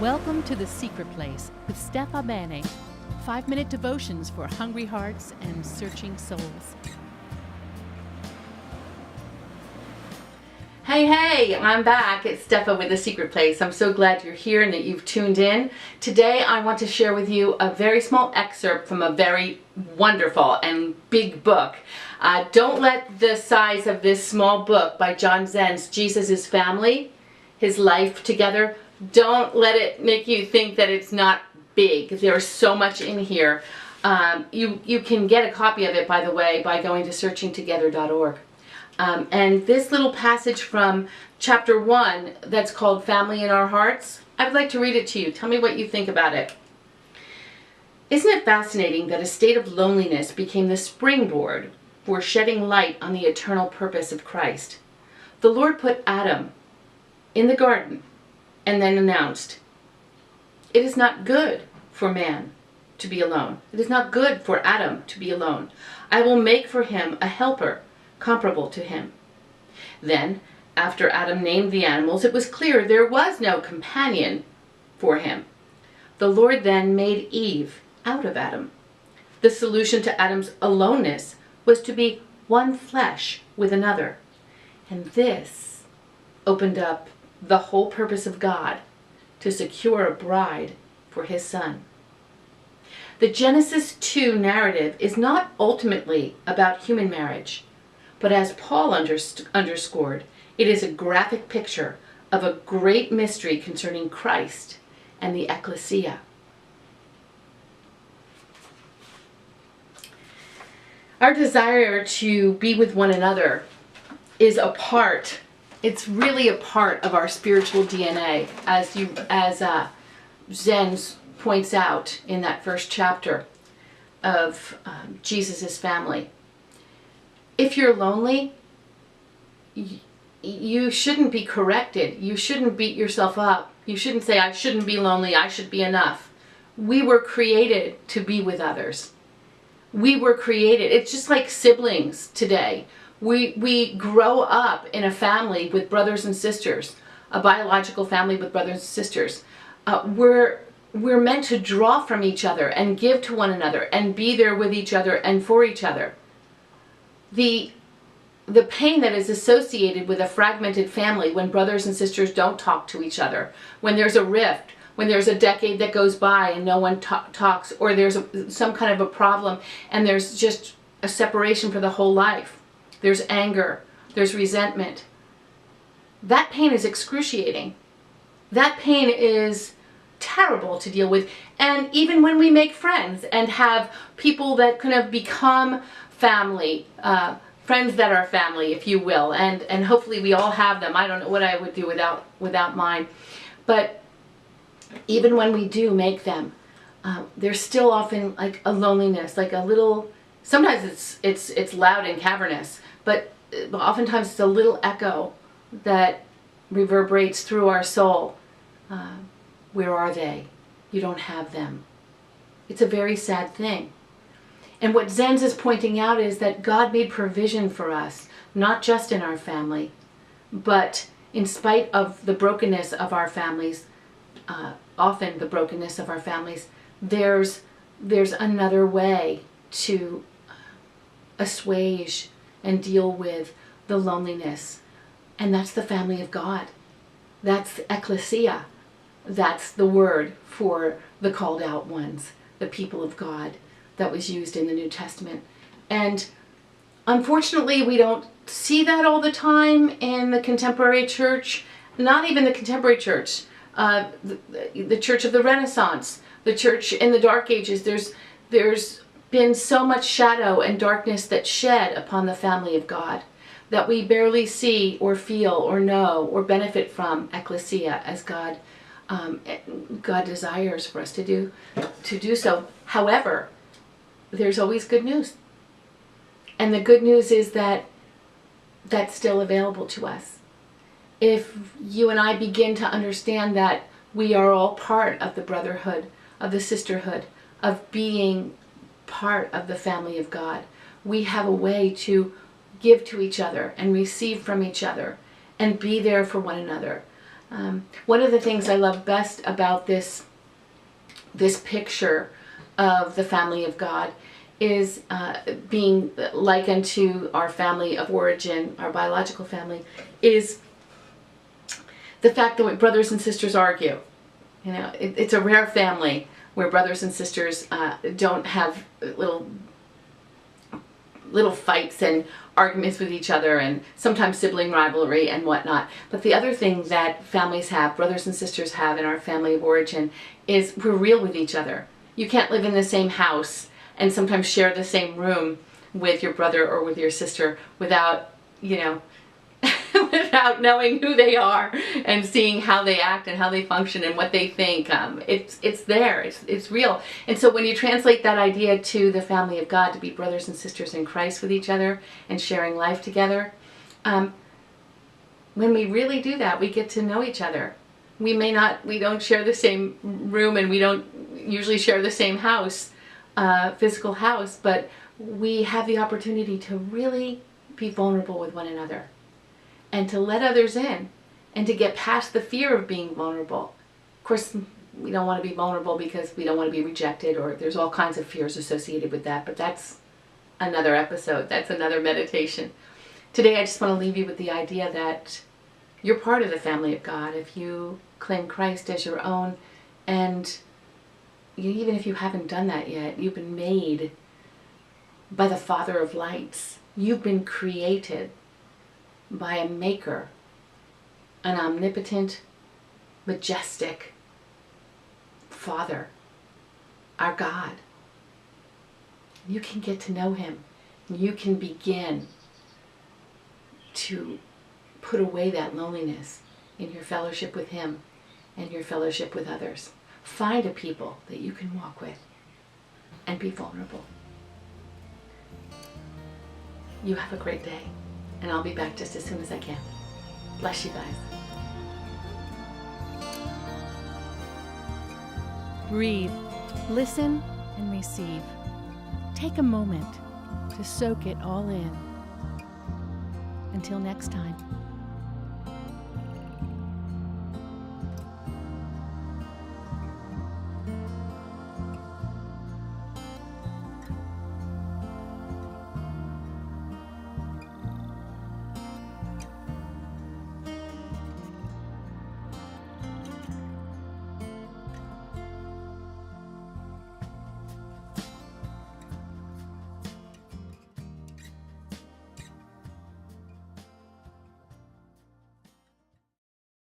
Welcome to The Secret Place with Bennett. 5-minute devotions for hungry hearts and searching souls. Hey, I'm back. It's Steffa with The Secret Place. I'm so glad you're here and that you've tuned in. Today I want to share with you a very small excerpt from a very wonderful and big book. Don't let the size of this small book by Jon Zens, Jesus' Family, His Life Together, don't let it make you think that it's not big. There's so much in here. You can get a copy of it, by the way, by going to searchingtogether.org. And this little passage from chapter 1 that's called Family in Our Hearts, I'd like to read it to you. Tell me what you think about it. Isn't it fascinating that a state of loneliness became the springboard for shedding light on the eternal purpose of Christ? The Lord put Adam in the garden and then announced, "It is not good for man to be alone. It is not good for Adam to be alone. I will make for him a helper comparable to him." Then, after Adam named the animals, it was clear there was no companion for him. The Lord then made Eve out of Adam. The solution to Adam's aloneness was to be one flesh with another. And this opened up the whole purpose of God to secure a bride for his son. The Genesis 2 narrative is not ultimately about human marriage, but as Paul underscored, it is a graphic picture of a great mystery concerning Christ and the ecclesia. Our desire to be with one another is it's really a part of our spiritual DNA, as Zens points out in that first chapter of Jesus' Family. If you're lonely, you shouldn't be corrected. You shouldn't beat yourself up. You shouldn't say, "I shouldn't be lonely, I should be enough." We were created to be with others. We were created. It's just like siblings today. We grow up in a family with brothers and sisters, a biological family with brothers and sisters. We're meant to draw from each other and give to one another and be there with each other and for each other. The pain that is associated with a fragmented family when brothers and sisters don't talk to each other, when there's a rift, when there's a decade that goes by and no one talks, or there's some kind of a problem and there's just a separation for the whole life. There's anger, there's resentment. That pain is excruciating. That pain is terrible to deal with. And even when we make friends and have people that kind of become family, friends that are family, if you will, and hopefully we all have them. I don't know what I would do without mine. But even when we do make them, there's still often like a loneliness, like a little, sometimes it's loud and cavernous, but oftentimes it's a little echo that reverberates through our soul. Where are they? You don't have them. It's a very sad thing. And what Zens is pointing out is that God made provision for us, not just in our family, but in spite of the brokenness of our families, often the brokenness of our families, there's another way to assuage and deal with the loneliness. And that's the family of God. That's ecclesia. That's the word for the called out ones, the people of God that was used in the New Testament. And unfortunately, we don't see that all the time in the contemporary church, not even the contemporary church, the church of the Renaissance, the church in the Dark Ages. There's been so much shadow and darkness that shed upon the family of God that we barely see or feel or know or benefit from ecclesia as God desires for us to do so. However, there's always good news. And the good news is that that's still available to us. If you and I begin to understand that we are all part of the brotherhood, of the sisterhood, of being part of the family of God, we have a way to give to each other and receive from each other and be there for one another. One of the things I love best about this picture of the family of God is being like unto our family of origin, our biological family, is the fact that when brothers and sisters argue, it's a rare family where brothers and sisters don't have little fights and arguments with each other, and sometimes sibling rivalry and whatnot. But the other thing that families have, brothers and sisters have in our family of origin, is we're real with each other. You can't live in the same house and sometimes share the same room with your brother or with your sister without, without knowing who they are and seeing how they act and how they function and what they think. It's there. It's real. And so when you translate that idea to the family of God, to be brothers and sisters in Christ with each other and sharing life together, when we really do that, we get to know each other. We don't share the same room, and we don't usually share the same house, physical house, but we have the opportunity to really be vulnerable with one another and to let others in and to get past the fear of being vulnerable. Of course, we don't want to be vulnerable because we don't want to be rejected, or there's all kinds of fears associated with that, but that's another episode. That's another meditation. Today, I just want to leave you with the idea that you're part of the family of God if you claim Christ as your own, and even if you haven't done that yet, you've been made by the Father of lights. You've been created by a maker, an omnipotent, majestic Father, our God. You can get to know him. You can begin to put away that loneliness in your fellowship with him and your fellowship with others. Find a people that you can walk with and be vulnerable. You have a great day, and I'll be back just as soon as I can. Bless you guys. Breathe, listen, and receive. Take a moment to soak it all in. Until next time.